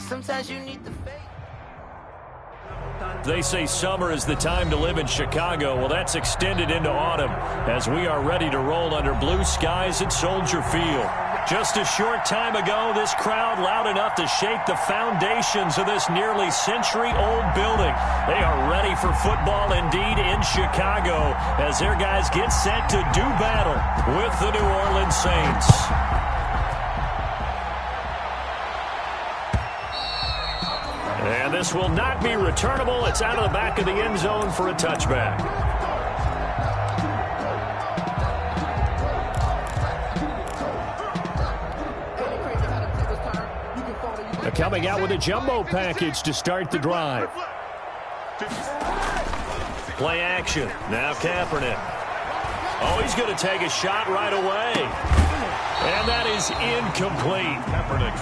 sometimes you need the faith. They say summer is the time to live in Chicago. Well, that's extended into autumn as we are ready to roll under blue skies at Soldier Field. Just a short time ago, this crowd loud enough to shake the foundations of this nearly century-old building. They are ready for football indeed in Chicago as their guys get set to do battle with the New Orleans Saints. And this will not be returnable. It's out of the back of the end zone for a touchback. They're coming out with a jumbo package to start the drive. Play action. Now Kaepernick. Oh, he's going to take a shot right away. And that is incomplete.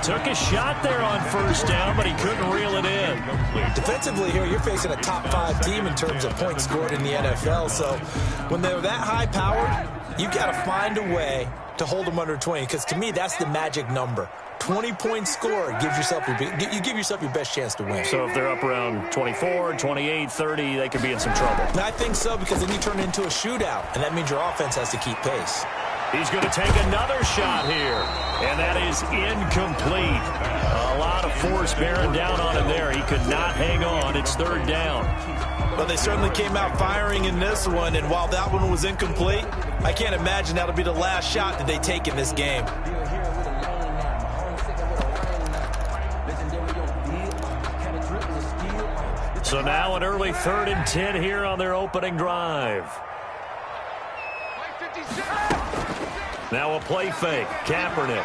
Took a shot there on first down, but he couldn't reel it in. Defensively here, you're facing a top-5 team in terms of points scored in the NFL. So when they're that high-powered, you've got to find a way to hold them under 20. Because to me, that's the magic number. 20-point score gives yourself you give yourself your best chance to win. So if they're up around 24, 28, 30, they could be in some trouble. And I think so, because then you turn it into a shootout, and that means your offense has to keep pace. He's going to take another shot here, and that is incomplete. A lot of force bearing down on him there. He could not hang on. It's third down. Well, they certainly came out firing in this one, and while that one was incomplete, I can't imagine that'll be the last shot that they take in this game. So now an early 3rd and 10 here on their opening drive. Now a play fake. Kaepernick.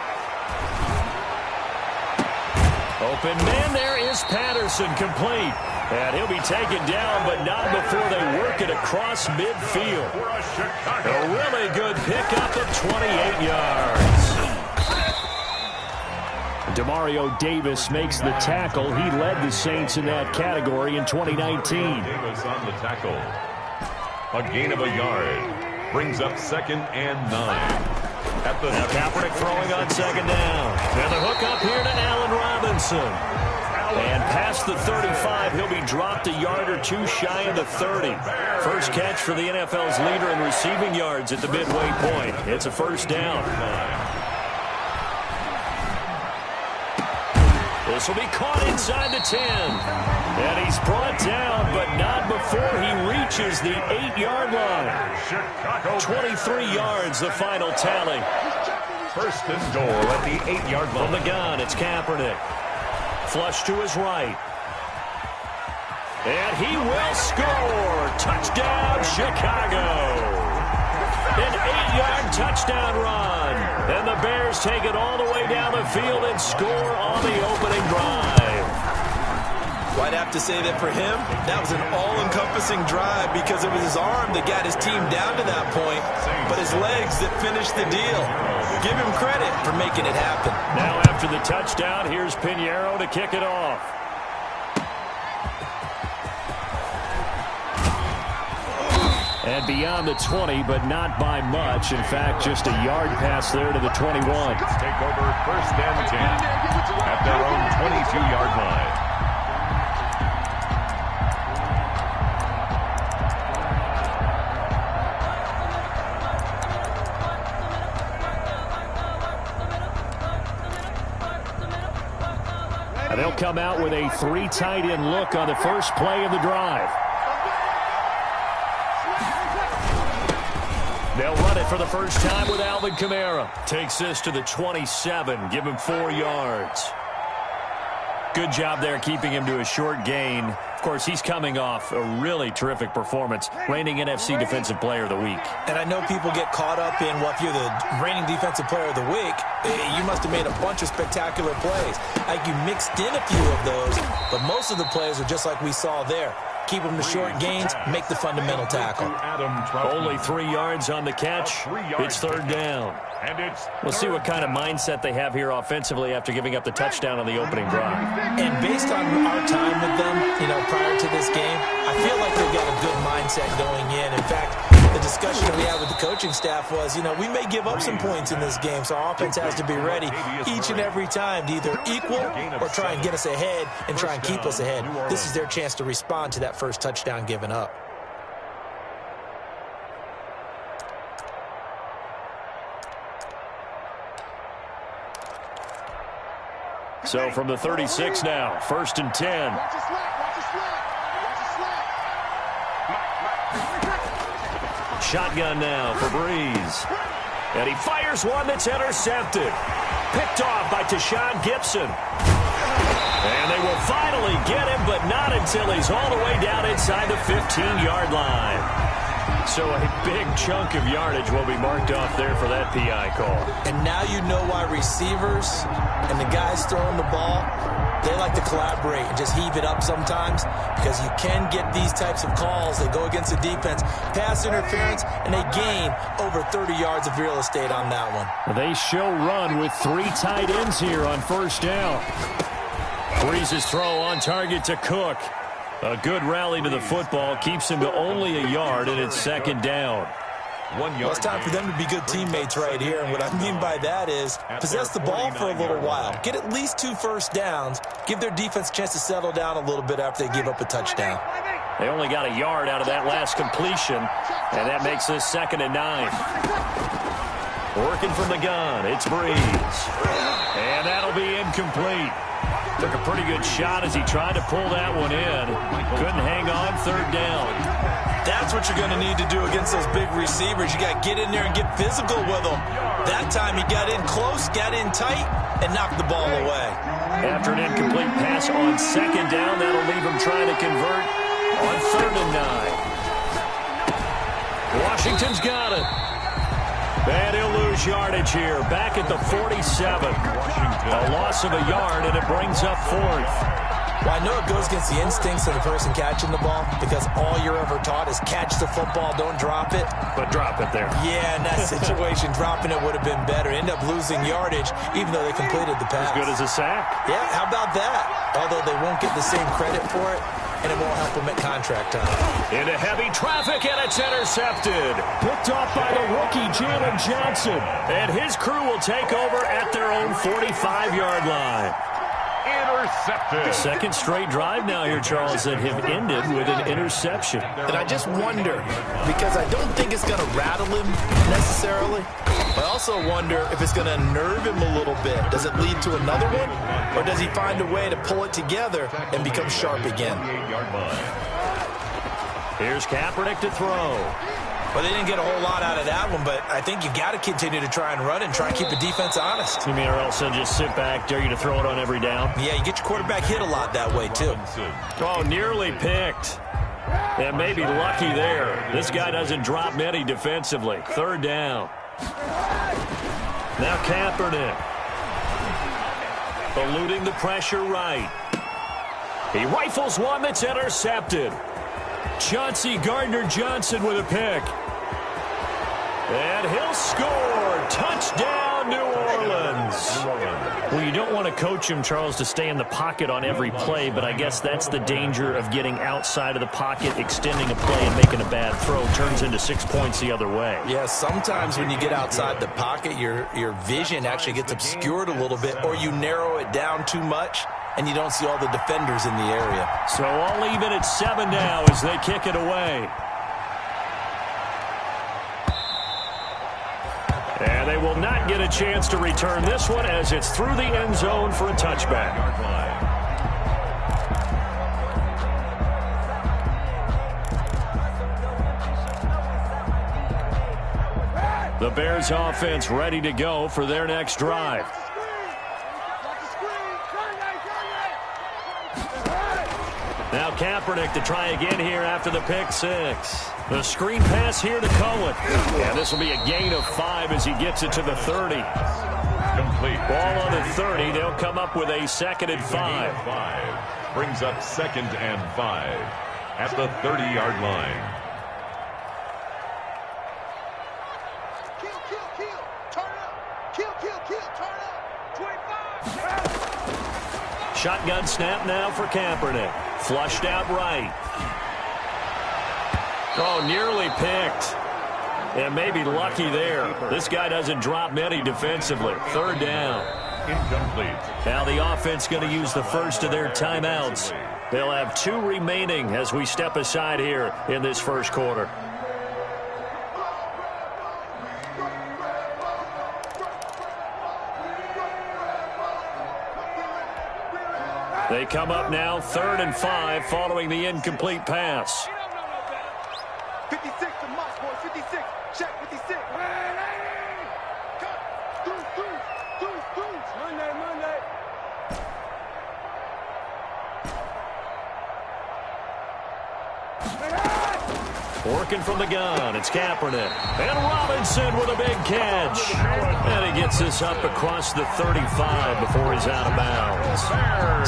Open man, there is Patterson, complete. And he'll be taken down, but not before they work it across midfield. A really good pickup of 28 yards. Demario Davis makes the tackle. He led the Saints in that category in 2019. Davis on the tackle. A gain of a yard. Brings up 2nd and 9. Now Kaepernick throwing on 2nd down. And the hook up here to Allen Robinson. And past the 35, he'll be dropped a yard or two shy of the 30. First catch for the NFL's leader in receiving yards at the midway point. It's a first down. This will be caught inside the 10. And he's brought down, but not before he reaches the 8-yard line. 23 yards, the final tally. First and goal at the 8-yard line. From the gun, it's Kaepernick. Flush to his right. And he will score. Touchdown, Chicago. An 8-yard touchdown run. And the Bears take it all the way down the field and score on the opening drive. Well, I'd have to say that for him, that was an all-encompassing drive because it was his arm that got his team down to that point, but his legs that finished the deal. Give him credit for making it happen. Now after the touchdown, here's Pinheiro to kick it off. And beyond the 20, but not by much. In fact, just a yard pass there to the 21. Take over 1st and 10 at their own 22-yard line. And they'll come out with a 3 tight end look on the first play of the drive. They'll run it for the first time with Alvin Kamara. Takes this to the 27. Give him 4 yards. Good job there keeping him to a short gain. Of course, he's coming off a really terrific performance, reigning NFC Defensive Player of the Week. And I know people get caught up in, well, if you're the reigning Defensive Player of the Week, you must have made a bunch of spectacular plays. Like you mixed in a few of those, but most of the plays are just like we saw there. Keep them to short gains, make the fundamental tackle. Only 3 yards on the catch. It's third down. We'll see what kind of mindset they have here offensively after giving up the touchdown on the opening drive. And based on our time with them, prior to this game, I feel like they've got a good mindset going in. In fact, the discussion that we had with the coaching staff was, we may give up some points in this game, so our offense has to be ready each and every time to either equal or try and get us ahead and try and keep us ahead. This is their chance to respond to that first touchdown given up. So from the 36 now, 1st and 10. Shotgun now for Breeze. And he fires one that's intercepted. Picked off by Tashawn Gibson. And they will finally get him, but not until he's all the way down inside the 15-yard line. So a big chunk of yardage will be marked off there for that PI call. And now you know why receivers and the guys throwing the ball, they like to collaborate and just heave it up sometimes, because you can get these types of calls that go against the defense, pass interference, and they gain over 30 yards of real estate on that one. They show run with 3 tight ends here on 1st down. Breeze's throw on target to Cook. A good rally to the football keeps him to only a yard, and it's 2nd down. 1 yard. Well, it's time for them to be good teammates right here, and what I mean by that is possess the ball for a little while. Get at least 2 first downs. Give their defense a chance to settle down a little bit after they give up a touchdown. They only got a yard out of that last completion, and that makes this 2nd and 9. Working from the gun, it's Breeze. And that'll be incomplete. Took a pretty good shot as he tried to pull that one in. Couldn't hang on, 3rd down. That's what you're going to need to do against those big receivers. You got to get in there and get physical with them. That time he got in close, got in tight, and knocked the ball away. After an incomplete pass on 2nd down, that'll leave him trying to convert on 3rd and 9. Washington's got it. And he'll lose yardage here. Back at the 47. A loss of a yard, and it brings up 4th. Well, I know it goes against the instincts of the person catching the ball, because all you're ever taught is catch the football, don't drop it. But drop it there. Yeah, in that situation, dropping it would have been better. End up losing yardage, even though they completed the pass. As good as a sack. Yeah, how about that? Although they won't get the same credit for it, and it won't help them at contract time. Into heavy traffic, and it's intercepted. Picked off by the rookie, Jalen Johnson. And his crew will take over at their own 45-yard line. Intercepted. 2nd straight drive now here, Charles, that have ended with an interception. And I just wonder, because I don't think it's going to rattle him necessarily. I also wonder if it's going to unnerve him a little bit. Does it lead to another one? Or does he find a way to pull it together and become sharp again? Here's Kaepernick to throw. Well, they didn't get a whole lot out of that one, but I think you got to continue to try and run and try and keep the defense honest. You mean, or else they'll just sit back, dare you to throw it on every down? Yeah, you get your quarterback hit a lot that way, too. Oh, nearly picked. And maybe lucky there. This guy doesn't drop many defensively. 3rd down. Now Kaepernick. Eluding the pressure right. He rifles one that's intercepted. Chauncey Gardner-Johnson with a pick. And he'll score. Touchdown, New Orleans. Well, you don't want to coach him, Charles, to stay in the pocket on every play, but I guess that's the danger of getting outside of the pocket, extending a play, and making a bad throw. Turns into 6 points the other way. Yeah, sometimes when you get outside the pocket, your vision actually gets obscured a little bit, or you narrow it down too much, and you don't see all the defenders in the area. So all even at 7 now as they kick it away. And they will not get a chance to return this one as it's through the end zone for a touchback. The Bears offense ready to go for their next drive. Now Kaepernick to try again here after the pick 6. The screen pass here to Cohen. And this will be a gain of 5 as he gets it to the 30. Complete. Ball on the 30. They'll come up with a 2nd and 5. Brings up 2nd and 5 at the 30-yard line. Shotgun snap now for Kaepernick. Flushed out right. Oh, nearly picked. And maybe lucky there. This guy doesn't drop many defensively. Third down. Incomplete. Now the offense going to use the first of their timeouts. They'll have 2 remaining as we step aside here in this first quarter. They come up now 3rd and 5 following the incomplete pass. 56 to Moss, boy. 56. Check 56. Monday. Working from the gun, it's Kaepernick. And Robinson with a big catch. And he gets this up across the 35 before he's out of bounds.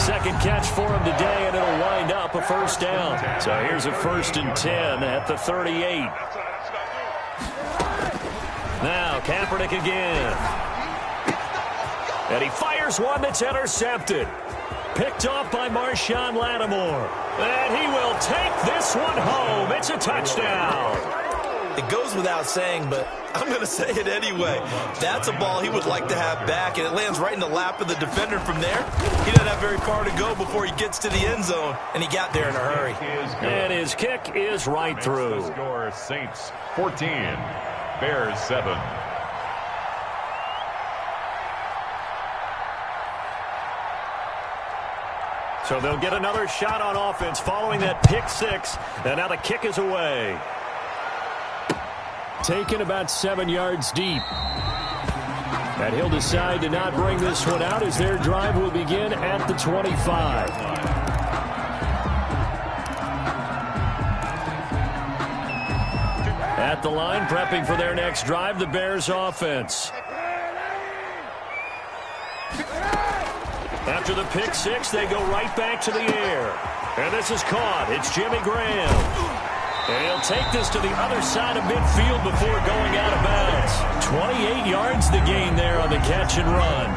Second catch for him today, and it'll wind up a first down. So here's a 1st and 10 at the 38. Now Kaepernick again. And he fires one that's intercepted. Picked off by Marshawn Lattimore. And he will take this one home. It's a touchdown. It goes without saying, but I'm going to say it anyway. That's a ball he would like to have back, and it lands right in the lap of the defender from there. He doesn't have very far to go before he gets to the end zone, and he got there in a hurry. And his kick is right through. The score, Saints 14, Bears 7. So they'll get another shot on offense following that pick 6. And now the kick is away. Taken about 7 yards deep. And he'll decide to not bring this one out as their drive will begin at the 25. At the line, prepping for their next drive, the Bears offense. After the pick 6, they go right back to the air. And this is caught. It's Jimmy Graham. And he'll take this to the other side of midfield before going out of bounds. 28 yards the gain there on the catch and run.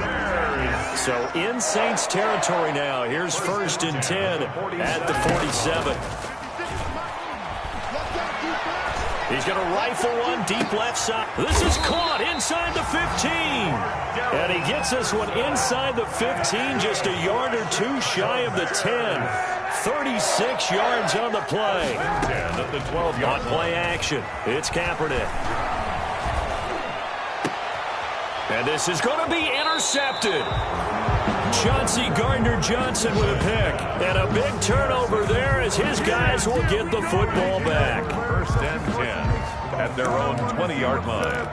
So in Saints territory now. Here's 1st and 10 at the 47. He's going to rifle one deep left side. This is caught inside the 15. And he gets this one inside the 15, just a yard or 2 shy of the 10. 36 yards on the play. 10 at the 12-yard On play action, it's Kaepernick. And this is going to be intercepted. Chauncey Gardner-Johnson with a pick. And a big turnover there as his guys will get the football back. 1st and 10 at their own 20-yard line.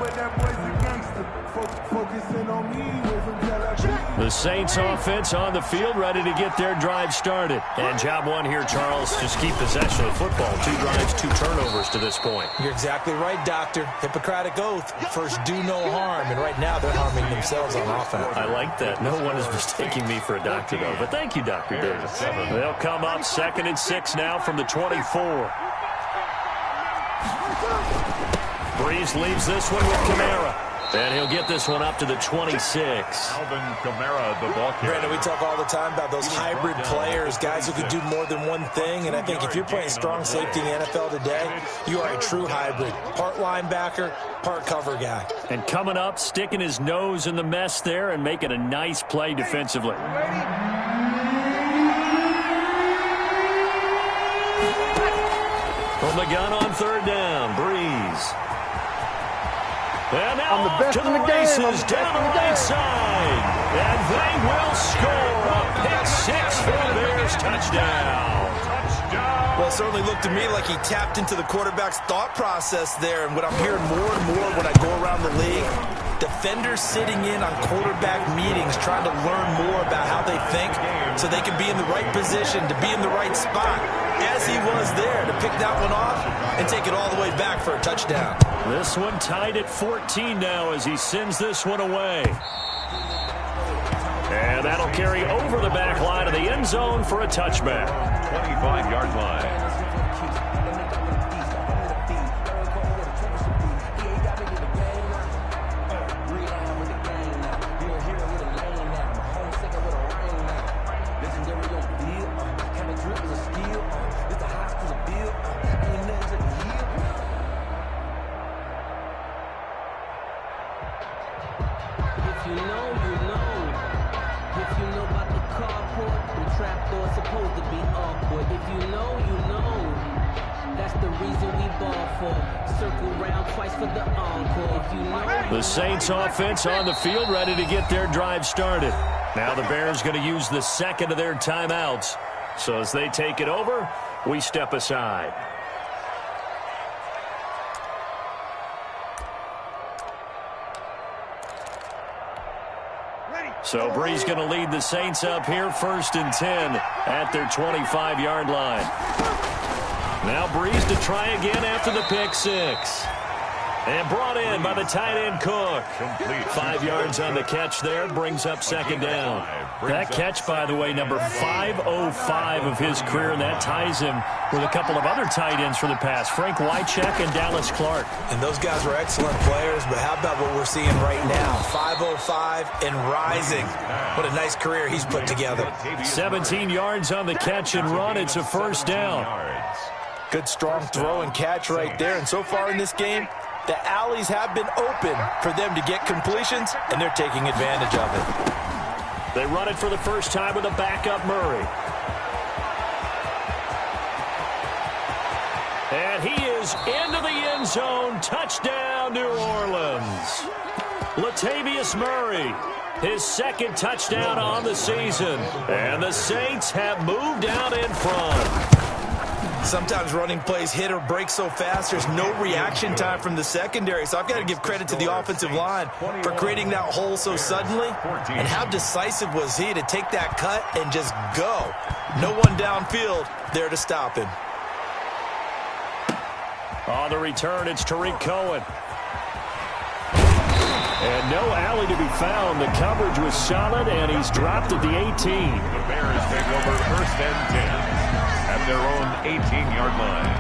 The Saints offense on the field ready to get their drive started. And job one here, Charles, just keep possession of the football. 2 drives, 2 turnovers to this point. You're exactly right, Doctor. Hippocratic oath. First, do no harm. And right now, they're harming themselves on offense. I like that. No one is mistaking me for a doctor, though. But thank you, Dr. Davis. They'll come up 2nd and 6 now from the 24. Breeze leaves this one with Kamara. And he'll get this one up to the 26. Alvin Kamara, the ball carrier. Brandon, we talk all the time about those hybrid players, guys who can do more than one thing. And I think if you're playing strong safety in the NFL today, you are a true hybrid. Part linebacker, part cover guy. And coming up, sticking his nose in the mess there and making a nice play defensively. From the gun on 3rd down, Breeze. And now off to the races down the right side. And they will score a pick 6 for the Bears. Touchdown. Well, it certainly looked to me like he tapped into the quarterback's thought process there. And what I'm hearing more and more when I go around the league, defenders sitting in on quarterback meetings trying to learn more about how they think so they can be in the right position, to be in the right spot, as he was there, to pick that one off and take it all the way back for a touchdown. This one tied at 14 now as he sends this one away. And that'll carry over the back line of the end zone for a touchback. 25-yard line. though it's supposed to be awkward. If you know, you know. That's the reason we ball for. Circle round twice for the encore. If you know. The Saints offense on the field, ready to get their drive started. Now the Bears going to use the second of their timeouts. So as they take it over, we step aside. So Brees going to lead the Saints up here, 1st and 10 at their 25-yard line. Now Brees to try again after the pick six. And brought in by the tight end Cook. 5 yards on the catch there, brings up 2nd down. That catch, by the way, number 505 of his career, and that ties him with a couple of other tight ends for the pass, Frank Wycheck and Dallas Clark. And those guys were excellent players, but how about what we're seeing right now? 505 and rising. What a nice career he's put together. 17 yards on the catch and run. It's a 1st down. Good, strong throw and catch right there. And so far in this game, the alleys have been open for them to get completions, and they're taking advantage of it. They run it for the first time with a backup Murray. And he is into the end zone. Touchdown, New Orleans. Latavius Murray, his 2nd touchdown on the season. And the Saints have moved out in front. Sometimes running plays hit or break so fast, there's no reaction time from the secondary. So I've got to give credit to the offensive line for creating that hole so suddenly. And how decisive was he to take that cut and just go? No one downfield there to stop him. On the return, it's Tariq Cohen. And no alley to be found. The coverage was solid, and he's dropped at the 18. The Bears take over 1st and 10. At their own 18-yard line.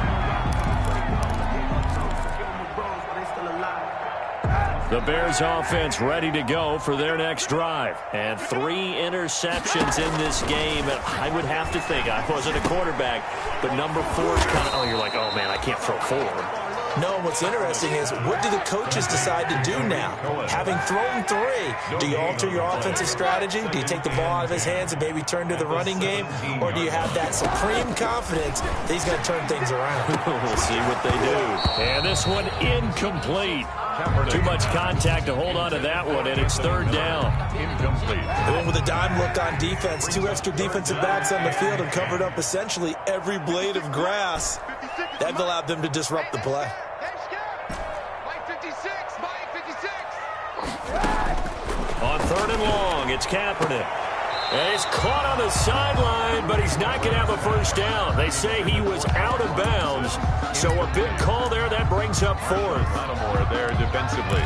The Bears offense ready to go for their next drive. And 3 interceptions in this game. And I would have to think, I wasn't a quarterback, but number 4 is kind of, oh, you're like, oh, man, I can't throw 4. No, what's interesting is, what do the coaches decide to do now? Having thrown 3, do you alter your offensive strategy? Do you take the ball out of his hands and maybe turn to the running game? Or do you have that supreme confidence that he's going to turn things around? We'll see what they do. And this one incomplete. Too much contact to hold on to that one, and it's 3rd down. Incomplete. And with a dime look on defense, 2 extra defensive backs on the field have covered up essentially every blade of grass. That allowed them to disrupt the play. On 3rd and long, it's Kaepernick. And he's caught on the sideline, but he's not going to have a 1st down. They say he was out of bounds. So a big call there. That brings up 4th. Lattimore there defensively.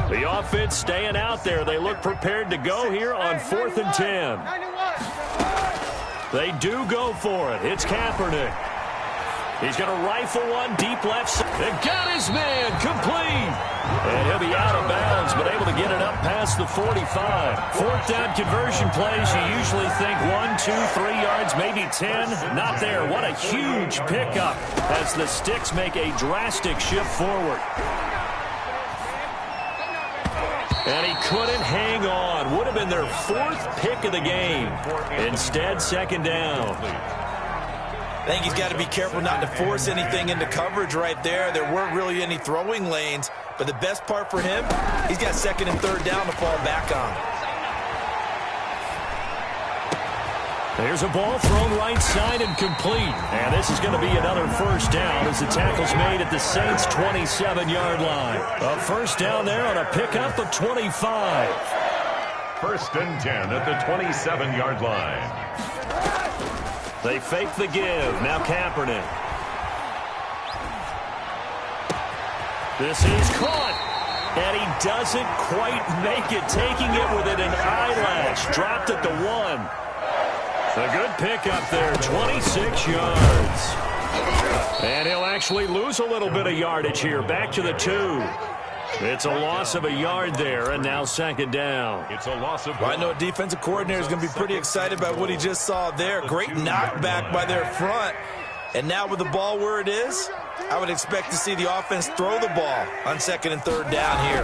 The offense staying out there. They look prepared to go here on 4th and 10. They do go for it. It's Kaepernick. He's going to rifle one deep left side. They got his man complete. And he'll be out of bounds, but able to get it up past the 45. 4th down conversion plays, you usually think 1, 2, 3 yards, maybe 10. Not there. What a huge pickup as the Sticks make a drastic shift forward. And he couldn't hang on. Would have been their 4th pick of the game. Instead, 2nd down. I think he's got to be careful not to force anything into coverage right there. There weren't really any throwing lanes. But the best part for him, he's got 2nd and 3rd down to fall back on. There's a ball thrown right side and complete. And this is going to be another 1st down as the tackle's made at the Saints' 27-yard line. A 1st down there on a pickup of 25. 1st and 10 at the 27-yard line. They fake the give. Now Kaepernick. This is caught. And he doesn't quite make it. Taking it within an eyelash. Dropped at the 1. A good pickup there. 26 yards. And he'll actually lose a little bit of yardage here. Back to the 2. It's a loss of a yard there, and now 2nd down. It's a loss of. Well, I know a defensive coordinator is going to be pretty excited about what he just saw there. Great knockback by their front. And now with the ball where it is, I would expect to see the offense throw the ball on 2nd and 3rd down here.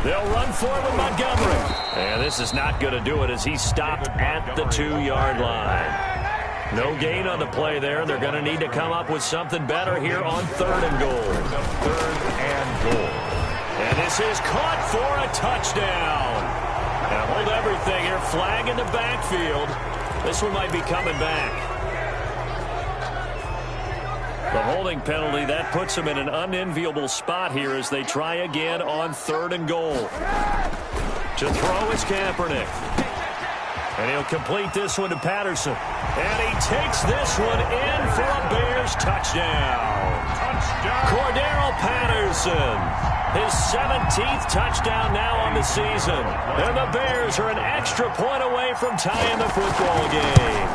They'll run for it with Montgomery. And this is not going to do it as he's stopped at the 2-yard line. No gain on the play there. They're going to need to come up with something better here on 3rd and goal. 3rd and goal. And this is caught for a touchdown. And hold everything here. Flag in the backfield. This one might be coming back. The holding penalty, that puts them in an unenviable spot here as they try again on 3rd and goal. To throw is Kaepernick. And he'll complete this one to Patterson. And he takes this one in for a Bears touchdown. Cordero Patterson. His 17th touchdown now on the season. And the Bears are an extra point away from tying the football game.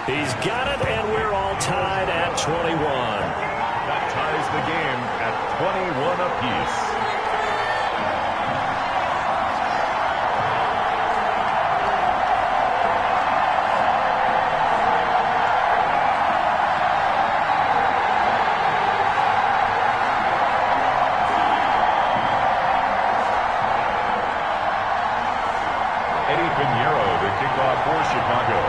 He's got it, and we're all tied at 21. That ties the game at 21 apiece. Eddie Pinheiro to kick off for Chicago.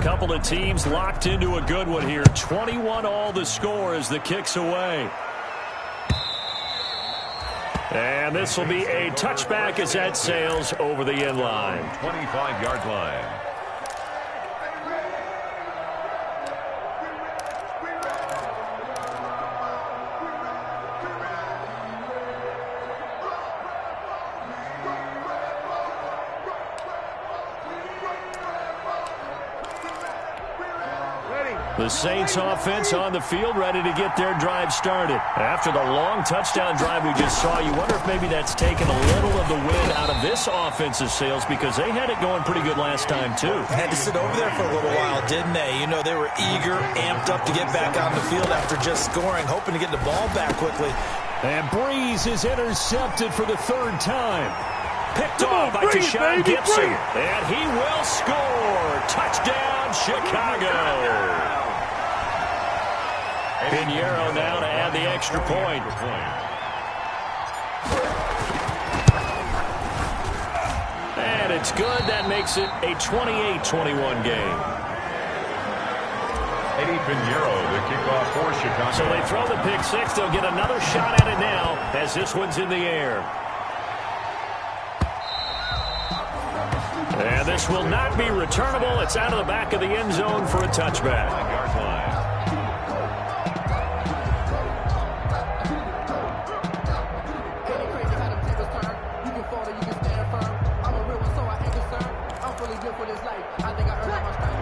Couple of teams locked into a good one here. 21 all the score as the kick's away. And this will be a touchback as that sails over the end line. 25-yard line. The Saints offense on the field, ready to get their drive started. After the long touchdown drive we just saw, you wonder if maybe that's taken a little of the wind out of this offensive sails because they had it going pretty good last time, too. Had to sit over there for a little while, didn't they? You know, they were eager, amped up to get back on the field after just scoring, hoping to get the ball back quickly. And Breeze is intercepted for the 3rd time. Picked off by Tashawn Gibson. And he will score. Touchdown, Chicago. Pinheiro now to add the extra point. And it's good. That makes it a 28-21 game. Eddie Pinheiro, the kickoff for Chicago. So they throw the pick six. They'll get another shot at it now as this one's in the air. And this will not be returnable. It's out of the back of the end zone for a touchback. 5-yard line.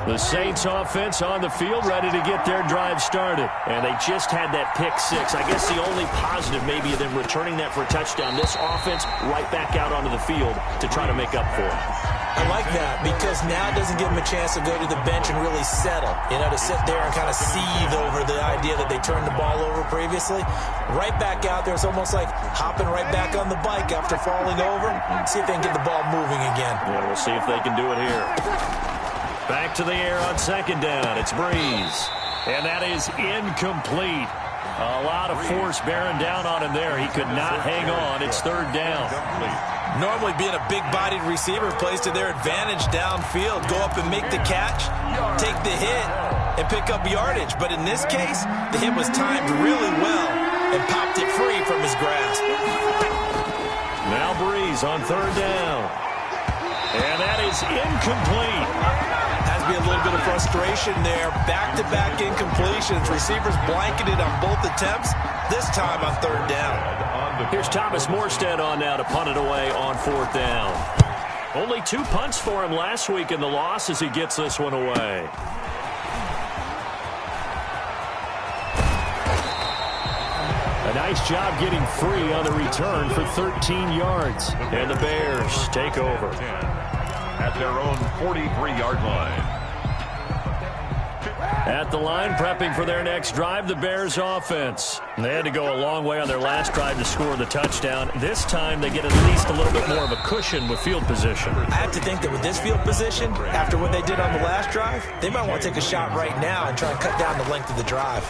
The Saints offense on the field, ready to get their drive started. And they just had that pick six. I guess the only positive maybe of them returning that for a touchdown. This offense right back out onto the field to try to make up for it. I like that because now it doesn't give them a chance to go to the bench and really settle. You know, to sit there and kind of seethe over the idea that they turned the ball over previously. Right back out there. It's almost like hopping right back on the bike after falling over. See if they can get the ball moving again. Yeah, we'll see if they can do it here. Back to the air on 2nd down. It's Breeze. And that is incomplete. A lot of force bearing down on him there. He could not hang on. It's 3rd down. Normally being a big-bodied receiver plays to their advantage downfield. Go up and make the catch, take the hit, and pick up yardage. But in this case, the hit was timed really well and popped it free from his grasp. Now Breeze on 3rd down. And that is incomplete. Has to be a little bit of frustration there. Back-to-back incompletions. Receivers blanketed on both attempts. This time on 3rd down. Here's Thomas Morstead on now to punt it away on 4th down. Only 2 punts for him last week in the loss as he gets this one away. A nice job getting free on the return for 13 yards. And the Bears take over at their own 43-yard line. At the line, prepping for their next drive, the Bears offense. They had to go a long way on their last drive to score the touchdown. This time, they get at least a little bit more of a cushion with field position. I have to think that with this field position, after what they did on the last drive, they might want to take a shot right now and try and cut down the length of the drive.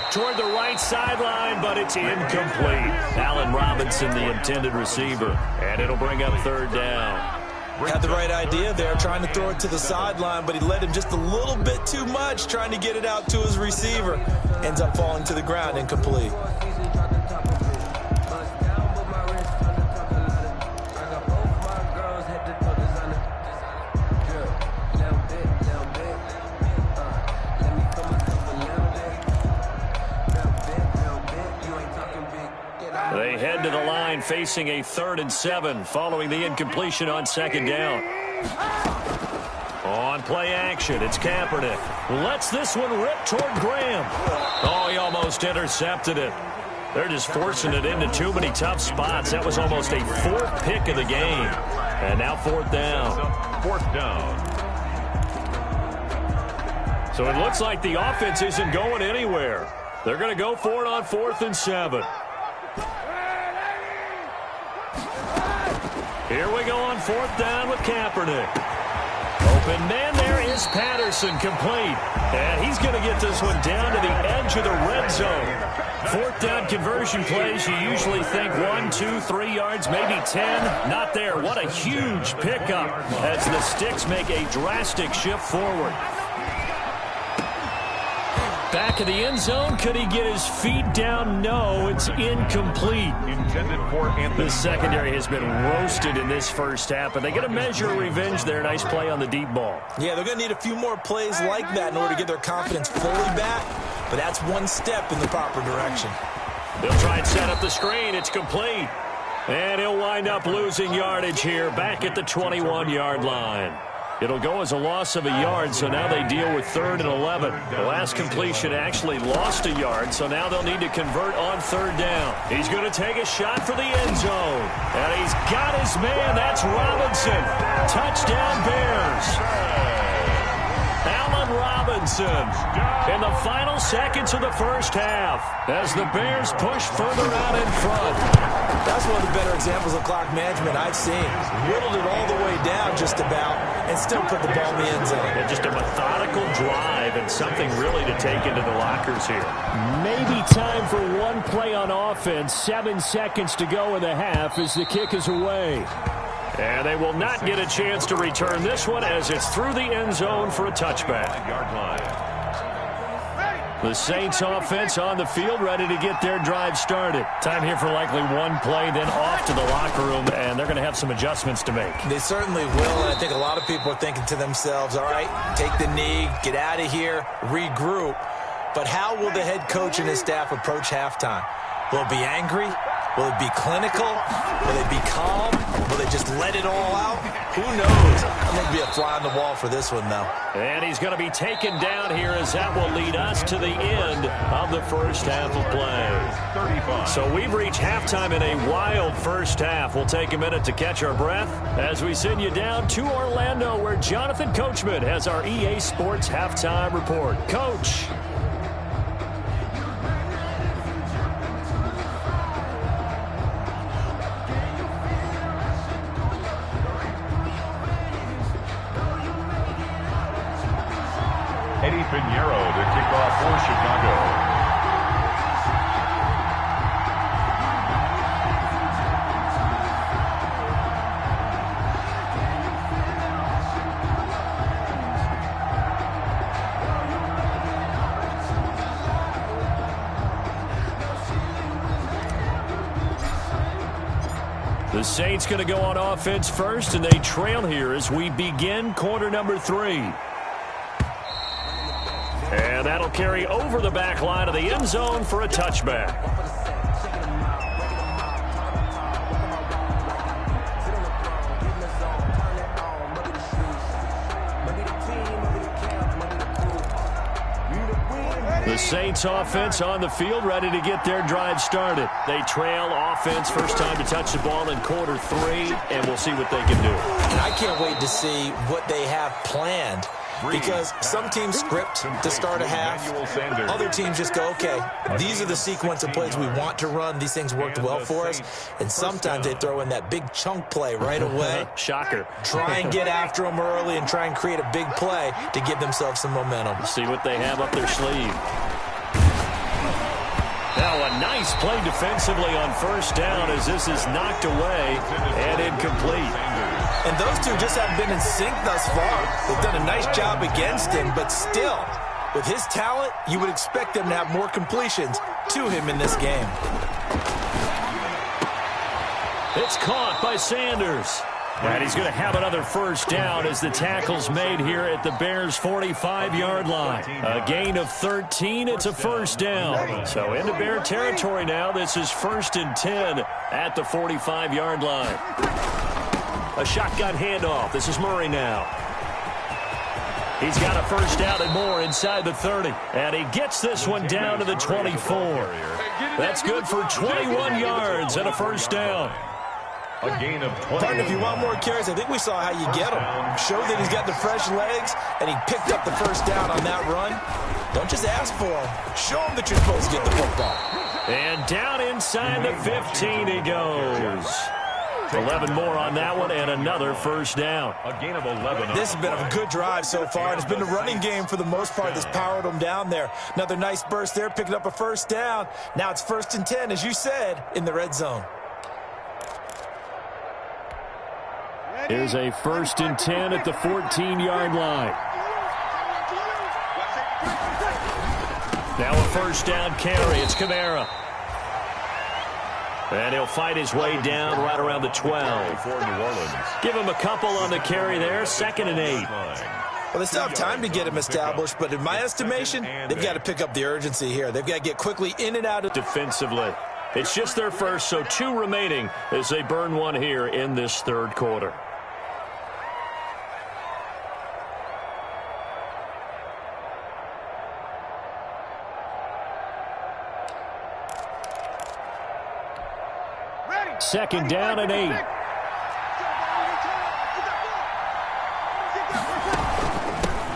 Toward the right sideline, but it's incomplete. Allen Robinson, the intended receiver, and it'll bring up third down. Had the right idea there, trying to throw it to the sideline, but he led him just a little bit too much, trying to get it out to his receiver. Ends up falling to the ground, incomplete. They head to the line facing a 3rd and 7 following the incompletion on 2nd down. On play action, it's Kaepernick. Lets this one rip toward Graham. Oh, he almost intercepted it. They're just forcing it into too many tough spots. That was almost a 4th pick of the game. And now 4th down. 4th down. So it looks like the offense isn't going anywhere. They're going to go for it on 4th and 7. Here we go on 4th down with Kaepernick. Open man there is Patterson, complete. And he's going to get this one down to the edge of the red zone. 4th down conversion plays, you usually think 1, 2, 3 yards, maybe 10. Not there. What a huge pickup as the Sticks make a drastic shift forward. Back of the end zone. Could he get his feet down? No, it's incomplete. Intended for Anthony. The secondary has been roasted in this first half, but they get a measure of revenge there. Nice play on the deep ball. Yeah, they're going to need a few more plays like that in order to get their confidence fully back, but that's one step in the proper direction. They'll try and set up the screen. It's complete. And he'll wind up losing yardage here back at the 21-yard line. It'll go as a loss of a yard, so now they deal with 3rd and 11. The last completion actually lost a yard, so now they'll need to convert on 3rd down. He's going to take a shot for the end zone. And he's got his man. That's Robinson. Touchdown Bears. Allen Robinson in the final seconds of the first half as the Bears push further out in front. That's one of the better examples of clock management I've seen. Whittled it all the way down just about and still put the ball in the end zone. And just a methodical drive and something really to take into the lockers here. Maybe time for one play on offense. 7 seconds to go in the half as the kick is away. And they will not get a chance to return this one as it's through the end zone for a touchback. The Saints offense on the field ready to get their drive started. Time here for likely one play, then off to the locker room, and they're going to have some adjustments to make. They certainly will, and I think a lot of people are thinking to themselves, all right, take the knee, get out of here, regroup. But how will the head coach and his staff approach halftime? Will it be angry? Will it be clinical? Will they be calm? Will they just let it all out? Who knows? I'm going to be a fly on the wall for this one, though. And he's going to be taken down here as that will lead us to the end of the first half of play. 35. So we've reached halftime in a wild first half. We'll take a minute to catch our breath as we send you down to Orlando where Jonathan Coachman has our EA Sports halftime report. Coach. Eddie Pinheiro to kick off for Chicago. The Saints going to go on offense first, and they trail here as we begin quarter number 3. And that'll carry over the back line of the end zone for a touchback. The Saints offense on the field, ready to get their drive started. They trail offense, first time to touch the ball in quarter 3, and we'll see what they can do. And I can't wait to see what they have planned, because some teams script to start a half. Other teams just go, okay, these are the sequence of plays we want to run. These things worked well for us. And sometimes they throw in that big chunk play right away. Shocker. Try and get after them early and try and create a big play to give themselves some momentum. See what they have up their sleeve. Now a nice play defensively on first down as this is knocked away and incomplete. And those two just haven't been in sync thus far. They've done a nice job against him, but still, with his talent, you would expect them to have more completions to him in this game. It's caught by Sanders. And he's going to have another first down as the tackle's made here at the Bears' 45-yard line. A gain of 13. It's a first down. So into Bear territory now. This is 1st and 10 at the 45-yard line. A shotgun handoff. This is Murray now. He's got a first down and more inside the 30. And he gets this one down to the 24. That's good for 21 yards and a first down. A gain of 20. Partner, if you want more carries, I think we saw how you get him. Show that he's got the fresh legs, and he picked up the first down on that run. Don't just ask for him. Show him that you're supposed to get the football. And down inside the 15 he goes. 11 more on that one, and another first down. A gain of 11. This has been a good drive so far, and it's been the running game for the most part that's powered them down there. Another nice burst there, picking up a first down. Now it's 1st and 10, as you said, in the red zone. Here's a 1st and 10 at the 14-yard line. Now a first down carry. It's Kamara. And he'll fight his way down right around the 12. For New Orleans. Give him a couple on the carry there. 2nd and 8. Well, they still have time to get him established, but in my estimation, they've got to pick up the urgency here. They've got to get quickly in and out of defensively. It's just their first, so 2 remaining as they burn one here in this 3rd quarter. Second down and 8.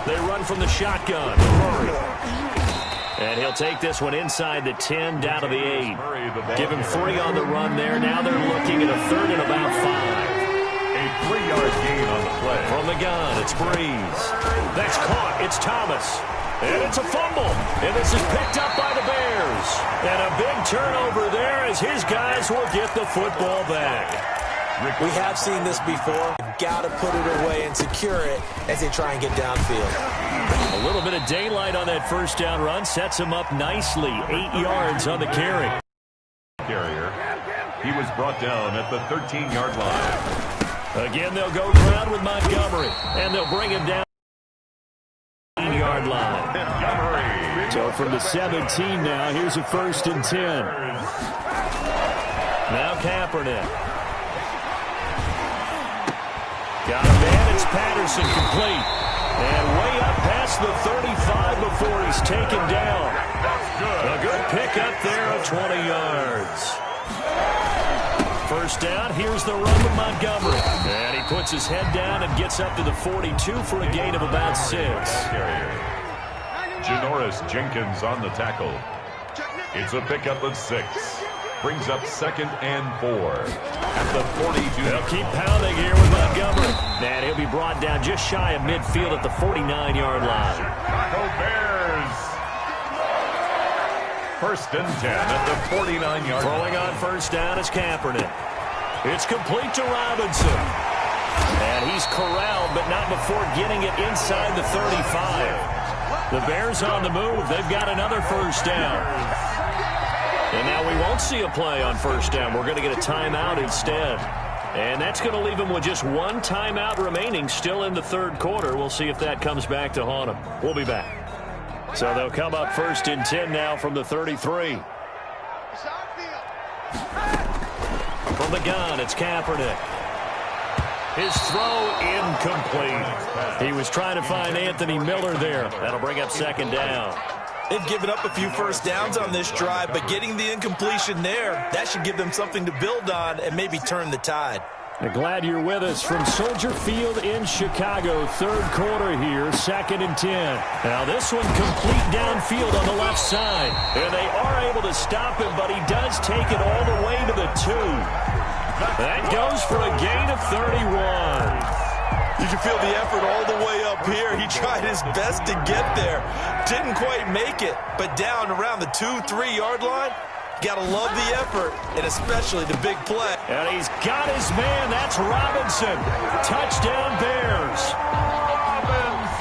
They run from the shotgun. Murray. And he'll take this one inside the 10, down to the 8. Give him 3 on the run there. Now they're looking at a 3rd and about 5. A 3-yard gain on the play. From the gun, it's Breeze. That's caught. It's Thomas. And it's a fumble. And this is picked up by the Bears. And a big turnover there as his guys will get the football back. We have seen this before. You've got to put it away and secure it as they try and get downfield. A little bit of daylight on that first down run sets him up nicely. 8 yards on the carry. Carrier. He was brought down at the 13-yard line. Again, they'll go ground with Montgomery. And they'll bring him down. Yard line. So from the 17 now, here's a 1st and 10. Now Kaepernick. Got a man, it's Patterson complete. And way up past the 35 before he's taken down. A good pickup there of 20 yards. First down, here's the run with Montgomery. And he puts his head down and gets up to the 42 for a gain of about 6. Janoris Jenkins on the tackle. It's a pickup of 6. Brings up 2nd and 4. At the 42. They'll keep pounding here with Montgomery. And he'll be brought down just shy of midfield at the 49-yard line. Chicago Bears. 1st and 10 at the 49-yard line. Throwing on first down is Kaepernick. It's complete to Robinson. And he's corralled, but not before getting it inside the 35. The Bears on the move. They've got another first down. And now we won't see a play on first down. We're going to get a timeout instead. And that's going to leave them with just 1 timeout remaining still in the 3rd quarter. We'll see if that comes back to haunt them. We'll be back. So they'll come up 1st and 10 now from the 33. From the gun, it's Kaepernick. His throw incomplete. He was trying to find Anthony Miller there. That'll bring up 2nd down. They've given up a few first downs on this drive, but getting the incompletion there, that should give them something to build on and maybe turn the tide. Glad you're with us from Soldier Field in Chicago. Third quarter here, 2nd and 10. Now this one complete downfield on the left side. And they are able to stop him, but he does take it all the way to the 2. That goes for a gain of 31. You can feel the effort all the way up here. He tried his best to get there. Didn't quite make it, but down around the 2-3 yard line. Got to love the effort, and especially the big play. And he's got his man. That's Robinson. Touchdown, Bears.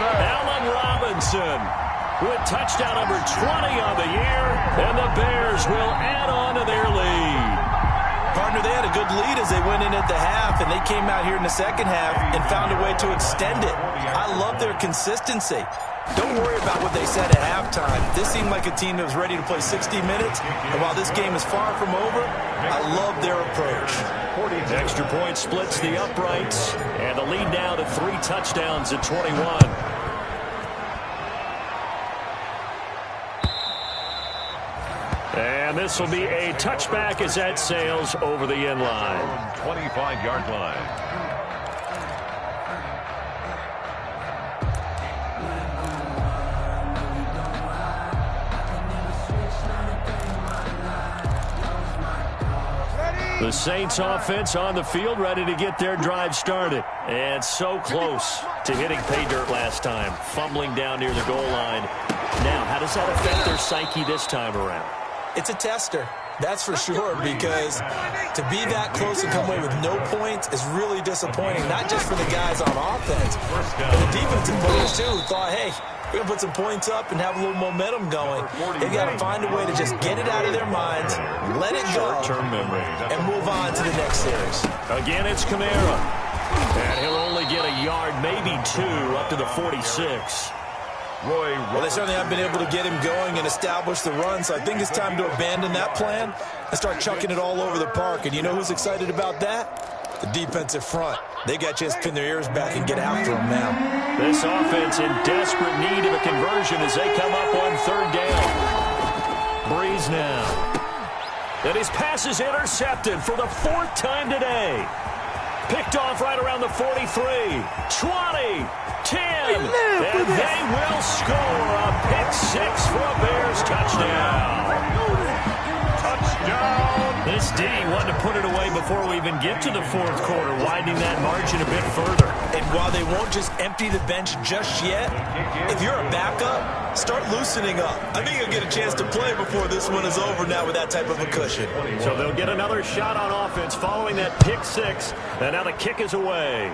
Allen Robinson with touchdown number 20 on the year, and the Bears will add on to their lead. Partner, they had a good lead as they went in at the half, and they came out here in the second half and found a way to extend it. I love their consistency. Don't worry about what they said at halftime. This seemed like a team that was ready to play 60 minutes, and while this game is far from over, I love their approach. Extra point splits the uprights, and the lead now to 3 touchdowns at 21. And this will be a touchback as that sails over the end line. 25-yard line. The Saints offense on the field, ready to get their drive started. And so close to hitting pay dirt last time, fumbling down near the goal line. Now, how does that affect their psyche this time around? It's a tester, that's for sure, because to be that close and come away with no points is really disappointing, not just for the guys on offense, but the defensive players, too, who thought, hey, we're going to put some points up and have a little momentum going. They've got to find a way to just get it out of their minds, let it go, and move on to the next series. Again, it's Kamara. And he'll only get a yard, maybe 2, up to the 46. Well, they certainly haven't been able to get him going and establish the run, so I think it's time to abandon that plan and start chucking it all over the park. And you know who's excited about that? The defensive front. They got a chance to pin their ears back and get after him now. This offense in desperate need of a conversion as they come up on 3rd down. Breeze now. And his pass is intercepted for the 4th time today. Picked off right around the 43, 20, 10, and they will score a pick 6 for a Bears touchdown. Touchdown! This D wanted to put it away before we even get to the 4th quarter, widening that margin a bit further. And while they won't just empty the bench just yet, if you're a backup, start loosening up. I think you'll get a chance to play before this one is over now with that type of a cushion. So they'll get another shot on offense following that pick 6, and now the kick is away.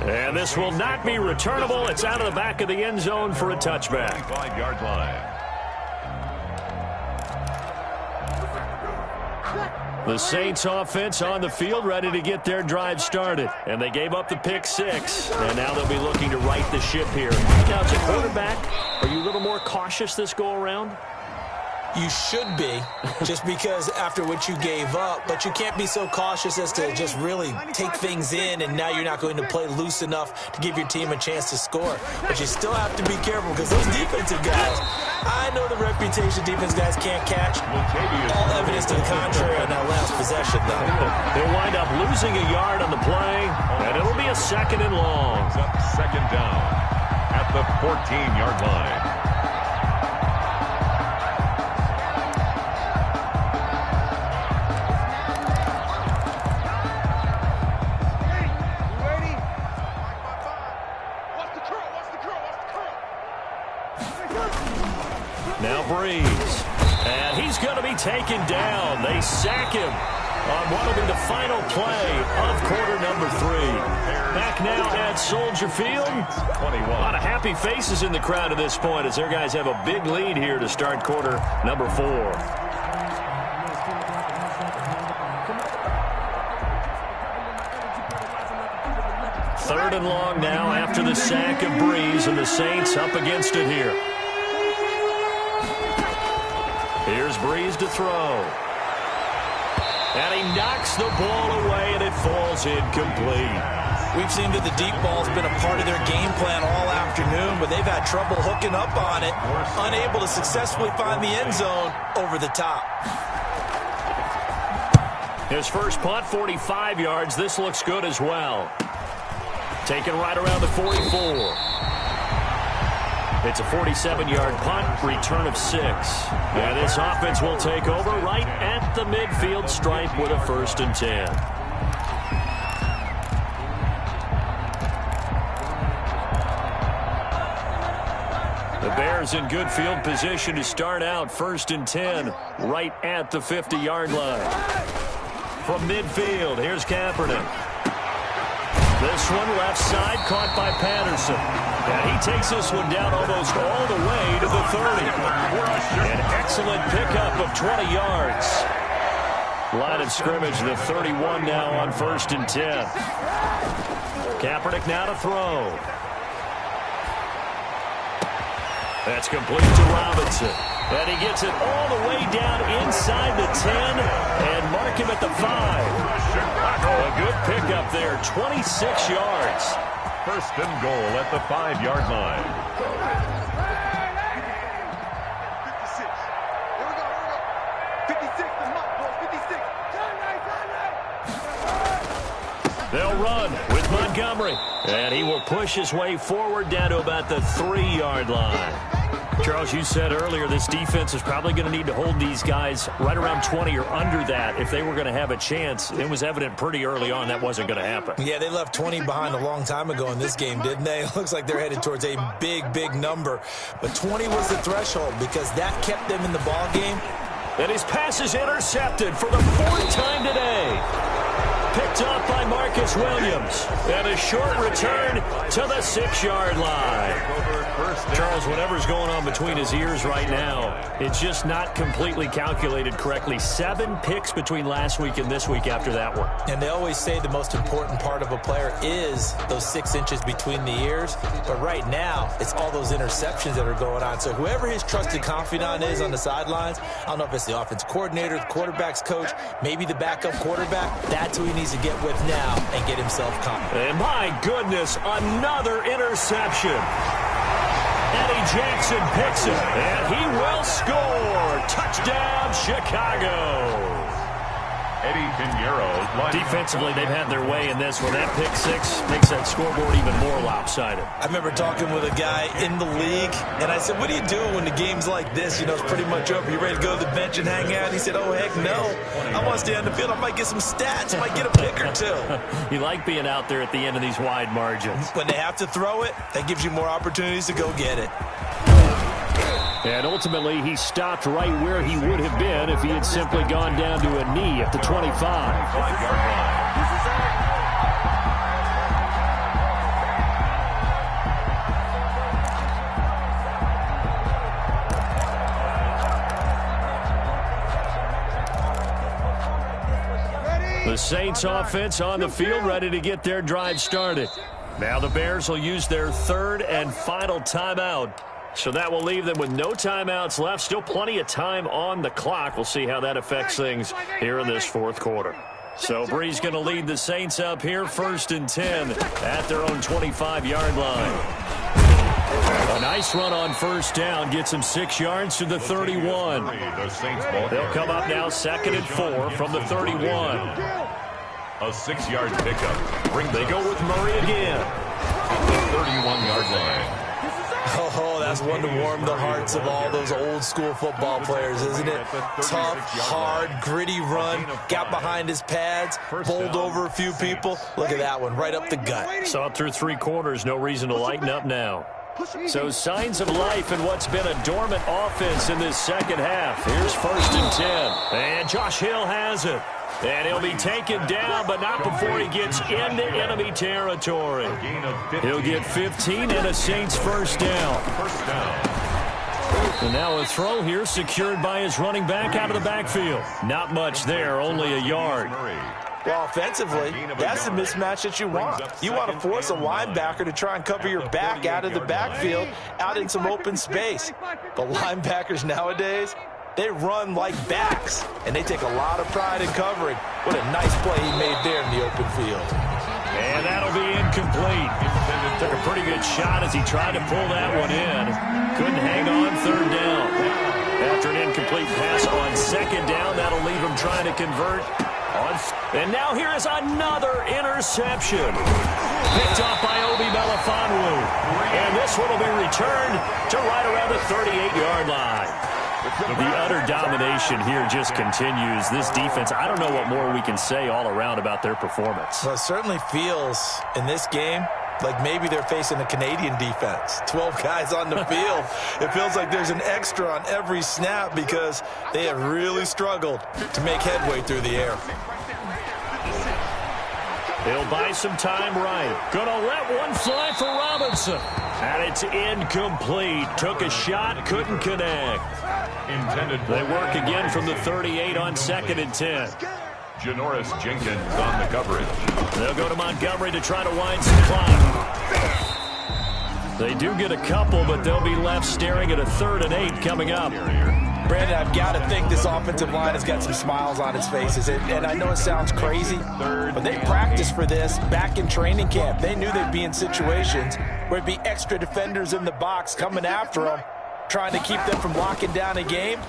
And this will not be returnable. It's out of the back of the end zone for a touchback. 25-yard line. The Saints offense on the field, ready to get their drive started. And they gave up the pick 6. And now they'll be looking to right the ship here. Now, as a quarterback, are you a little more cautious this go-around? You should be, just because after what you gave up, but you can't be so cautious as to just really take things in, and now you're not going to play loose enough to give your team a chance to score. But you still have to be careful because those defensive guys, I know the reputation defense guys can't catch. All evidence to the contrary on that last possession, though. They'll wind up losing a yard on the play, and it'll be a 2nd and long. It's up 2nd down at the 14-yard line. Now Breeze, and he's going to be taken down. They sack him on what will be the final play of quarter number 3. Back now at Soldier Field. 21. A lot of happy faces in the crowd at this point as their guys have a big lead here to start quarter number 4. Third and long now after the sack of Breeze, and the Saints up against it here. Here's Breeze to throw. And he knocks the ball away, and it falls incomplete. We've seen that the deep ball's been a part of their game plan all afternoon, but they've had trouble hooking up on it, unable to successfully find the end zone over the top. His first punt, 45 yards. This looks good as well. Taken right around the 44. It's a 47-yard punt, return of 6. And this offense will take over right at the midfield stripe with a 1st and 10. The Bears in good field position to start out 1st and 10 right at the 50-yard line. From midfield, here's Kaepernick. This one left side caught by Patterson. And he takes this one down almost all the way to the 30. An excellent pickup of 20 yards. Line of scrimmage, the 31 now on 1st and 10. Kaepernick now to throw. That's complete to Robinson. And he gets it all the way down inside the 10 and mark him at the 5. A good pickup there, 26 yards. 1st and goal at the 5-yard line. 56. Here we go. 56 to Mike, boys. 56. They'll run with Montgomery. And he will push his way forward down to about the 3-yard line. Charles, you said earlier this defense is probably going to need to hold these guys right around 20 or under that if they were going to have a chance. It was evident pretty early on that wasn't going to happen. Yeah, they left 20 behind a long time ago in this game, didn't they? It looks like they're headed towards a big, big number. But 20 was the threshold because that kept them in the ball game. And his pass is intercepted for the 4th time today. Picked off by Marcus Williams. And a short return to the 6-yard line. Charles, whatever's going on between his ears right now, it's just not completely calculated correctly. 7 picks between last week and this week after that one. And they always say the most important part of a player is those 6 inches between the ears. But right now, it's all those interceptions that are going on. So whoever his trusted confidant is on the sidelines, I don't know if it's the offense coordinator, the quarterback's coach, maybe the backup quarterback, that's who he needs to get with now and get himself confident. And my goodness, another interception. Eddie Jackson picks it, and he will score. Touchdown, Chicago. Eddie Pinheiro. Defensively, they've had their way in this one. That pick 6 makes that scoreboard even more lopsided. I remember talking with a guy in the league, and I said, what do you do when the game's like this? You know, it's pretty much over. You ready to go to the bench and hang out? He said, oh, heck no. I want to stay on the field. I might get some stats. I might get a pick or 2. You like being out there at the end of these wide margins. When they have to throw it, that gives you more opportunities to go get it. And ultimately, he stopped right where he would have been if he had simply gone down to a knee at the 25. The Saints offense on the field, ready to get their drive started. Now the Bears will use their 3rd and final timeout. So that will leave them with no timeouts left. Still plenty of time on the clock. We'll see how that affects things here in this 4th quarter. So Brees going to lead the Saints up here 1st and 10 at their own 25-yard line. A nice run on 1st down. Gets him 6 yards to the 31. They'll come up now 2nd and 4 from the 31. A 6-yard pickup. They go with Murray again. The 31-yard line. Oh, that's one to warm the hearts of all those old-school football players, isn't it? Tough, hard, gritty run, got behind his pads, bowled over a few people. Look at that one, right up the gut. Saw it through 3 quarters, no reason to lighten up now. So signs of life in what's been a dormant offense in this 2nd half. Here's 1st and 10. And Josh Hill has it. And he'll be taken down, but not before he gets into enemy territory. He'll get 15 and a Saints 1st down. And now a throw here secured by his running back out of the backfield. Not much there, only a yard. Well, offensively, that's the mismatch that you want. You want to force a linebacker to try and cover your back out of the backfield, out in some open space. But linebackers nowadays, they run like backs, and they take a lot of pride in covering. What a nice play he made there in the open field. And that'll be incomplete. Took a pretty good shot as he tried to pull that one in. Couldn't hang on third down. After an incomplete pass on second down, that'll leave him trying to convert. And now here is another interception. Picked off by Obi Melifonwu. And this one will be returned to right around the 38-yard line. The utter domination here just continues. This defense, I don't know what more we can say all around about their performance. Well, it certainly feels in this game like maybe they're facing a Canadian defense. 12 guys on the field. It feels like there's an extra on every snap because they have really struggled to make headway through the air. He'll buy some time right. Gonna let one fly for Robinson. And it's incomplete. Took a shot, couldn't connect. They work again from the 38 on 2nd and 10. Janoris Jenkins on the coverage. They'll go to Montgomery to try to wind some clock. They do get a couple, but they'll be left staring at a 3rd and 8 coming up. Brandon, I've got to think this offensive line has got some smiles on its faces. And I know it sounds crazy, but they practiced for this back in training camp. They knew they'd be in situations where it'd be extra defenders in the box coming after them, trying to keep them from locking down a game.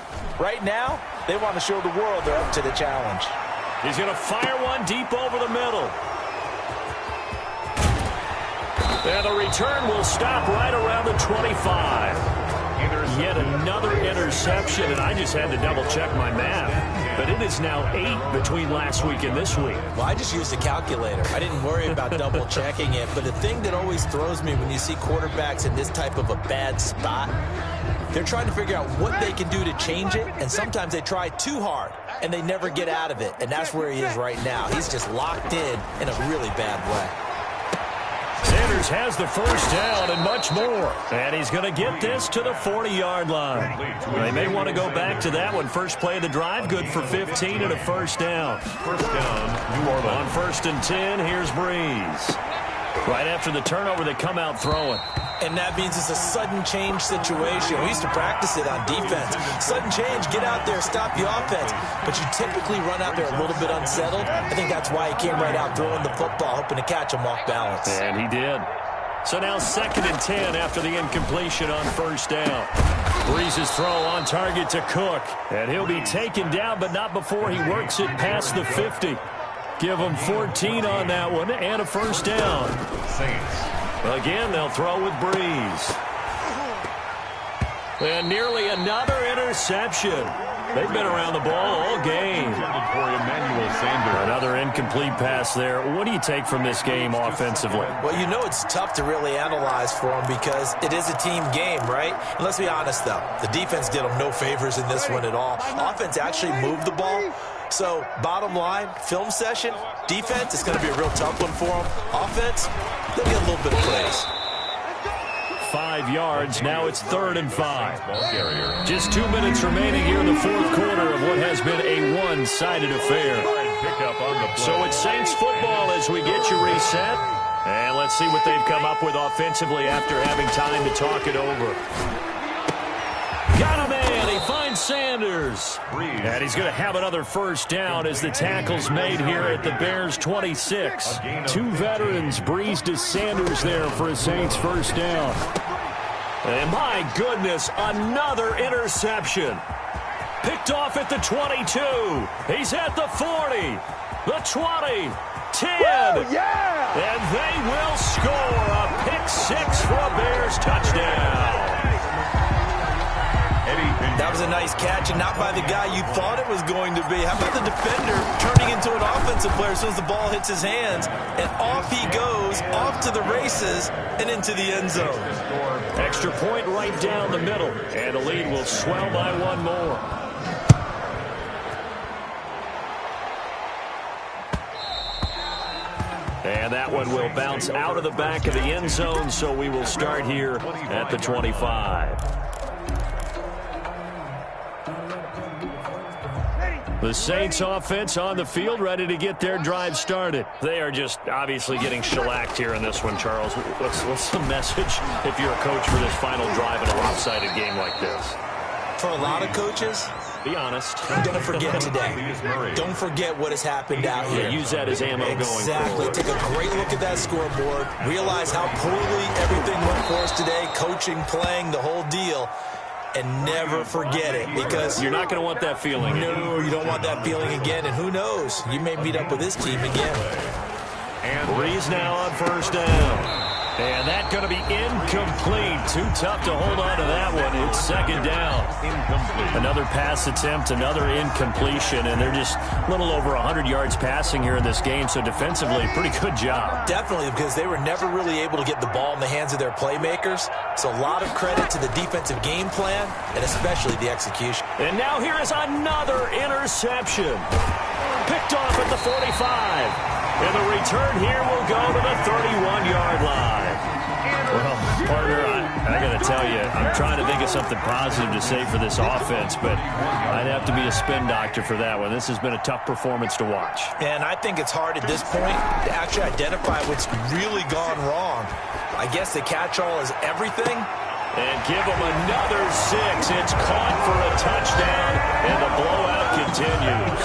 Right now, they want to show the world they're up to the challenge. He's going to fire one deep over the middle. And the return will stop right around the 25. Yet another interception, and I just had to double-check my math. But it is now 8 between last week and this week. Well, I just used a calculator. I didn't worry about double-checking it. But the thing that always throws me when you see quarterbacks in this type of a bad spot, they're trying to figure out what they can do to change it, and sometimes they try too hard, and they never get out of it. And that's where he is right now. He's just locked in a really bad way. Sanders has the first down and much more. And he's going to get this to the 40-yard line. They may want to go back to that one. First play of the drive, good for 15 and a first down. First down, New Orleans. On 1st and 10, here's Breeze. Right after the turnover, they come out throwing. And that means it's a sudden change situation. We used to practice it on defense. Sudden change, get out there, stop the offense. But you typically run out there a little bit unsettled. I think that's why he came right out throwing the football, hoping to catch him off balance. And he did. So now 2nd and 10 after the incompletion on first down. Breeze's throw on target to Cook. And he'll be taken down, but not before he works it past the 50. Give him 14 on that one and a first down. Saints. Again, they'll throw with Breeze. And nearly another interception. They've been around the ball all game. For Emmanuel Sanders. Another incomplete pass there. What do you take from this game offensively? Well, you know it's tough to really analyze for them because it is a team game, right? And let's be honest, though. The defense did them no favors in this one at all. Offense actually moved the ball. So, bottom line, film session, defense, it's going to be a real tough one for them. Offense, they'll get a little bit of praise. 5 yards. Now it's 3rd and 5. Just 2 minutes remaining here in the 4th quarter of what has been a one-sided affair. So it's Saints football as we get you reset. And let's see what they've come up with offensively after having time to talk it over. Got a man. He finds Sanders. And he's going to have another first down as the tackle's made here at the Bears 26. 2 veterans, Breeze to Sanders there for a Saints first down. And my goodness, another interception. Picked off at the 22. He's at the 40, the 20, 10. Whoa, yeah! And they will score a pick 6 for a Bears touchdown. That was a nice catch, and not by the guy you thought it was going to be. How about the defender turning into an offensive player as soon as the ball hits his hands, and off he goes, off to the races, and into the end zone. Extra point right down the middle, and the lead will swell by 1 more. And that one will bounce out of the back of the end zone, so we will start here at the 25. The Saints offense on the field, ready to get their drive started. They are just obviously getting shellacked here in this one, Charles. What's the message if you're a coach for this final drive in a lopsided game like this? For a lot of coaches, Be honest. Don't forget today. Don't forget what has happened out here. Yeah, use that as ammo going forward. Exactly. Take a great look at that scoreboard. Realize how poorly everything went for us today. Coaching, playing, the whole deal. And never forget it, because you're not going to want that feeling. No, you don't want that feeling again. And who knows? You may meet up with this team again. And Breeze now on first down. And that's going to be incomplete. Too tough to hold on to that one. It's second down. Incomplete. Another pass attempt, another incompletion, and they're just a little over 100 yards passing here in this game, so defensively, pretty good job. Definitely, because they were never really able to get the ball in the hands of their playmakers. So a lot of credit to the defensive game plan, and especially the execution. And now here is another interception. Picked off at the 45. And the return here will go to the 31-yard line. Well, partner, I got to tell you, I'm trying to think of something positive to say for this offense, but I'd have to be a spin doctor for that one. This has been a tough performance to watch. And I think it's hard at this point to actually identify what's really gone wrong. I guess the catch-all is everything. And give them another 6. It's caught for a touchdown, and the blowout continues.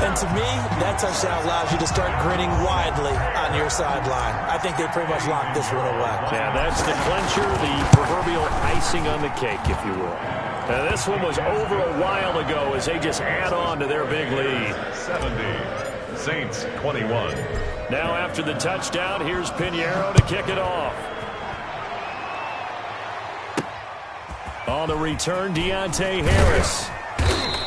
And to me, that touchdown allows you to start grinning widely on your sideline. I think they pretty much locked this one away. Yeah, that's the clincher, the proverbial icing on the cake, if you will. Now, this one was over a while ago as they just add on to their big lead. 70, Saints 21. Now after the touchdown, here's Pinheiro to kick it off. On the return, Deontay Harris.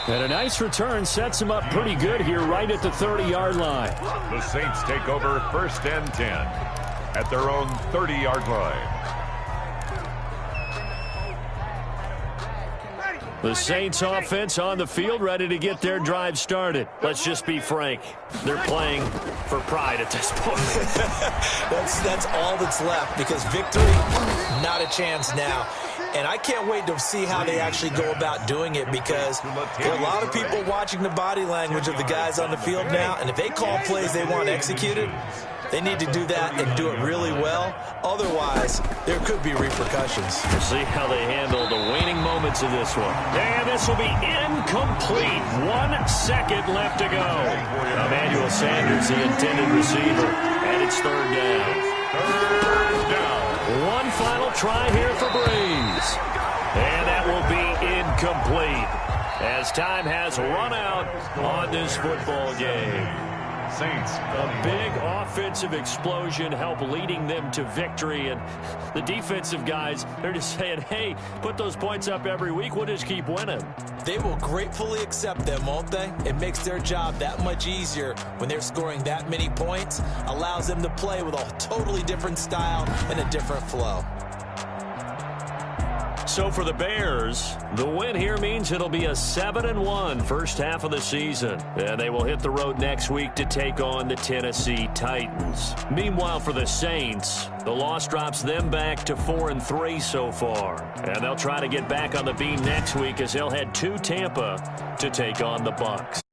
And a nice return sets him up pretty good here right at the 30-yard line. The Saints take over 1st and 10 at their own 30-yard line. The Saints offense on the field ready to get their drive started. Let's just be frank. They're playing for pride at this point. That's all that's left, because victory, not a chance now. And I can't wait to see how they actually go about doing it, because there are a lot of people watching the body language of the guys on the field now, and if they call plays they want executed, they need to do that and do it really well. Otherwise, there could be repercussions. We'll see how they handle the waning moments of this one. And this will be incomplete. 1 second left to go. Emmanuel Sanders, the intended receiver, and it's third down. Third down. One final try here for Breeze. And that will be incomplete, as time has run out on this football game. Saints. A big offensive explosion helped leading them to victory, and the defensive guys, they're just saying, hey, put those points up every week, we'll just keep winning. They will gratefully accept them, won't they? It makes their job that much easier when they're scoring that many points, allows them to play with a totally different style and a different flow. So for the Bears, the win here means it'll be a 7-1 first half of the season. And they will hit the road next week to take on the Tennessee Titans. Meanwhile, for the Saints, the loss drops them back to 4-3 so far. And they'll try to get back on the beam next week as they'll head to Tampa to take on the Bucs.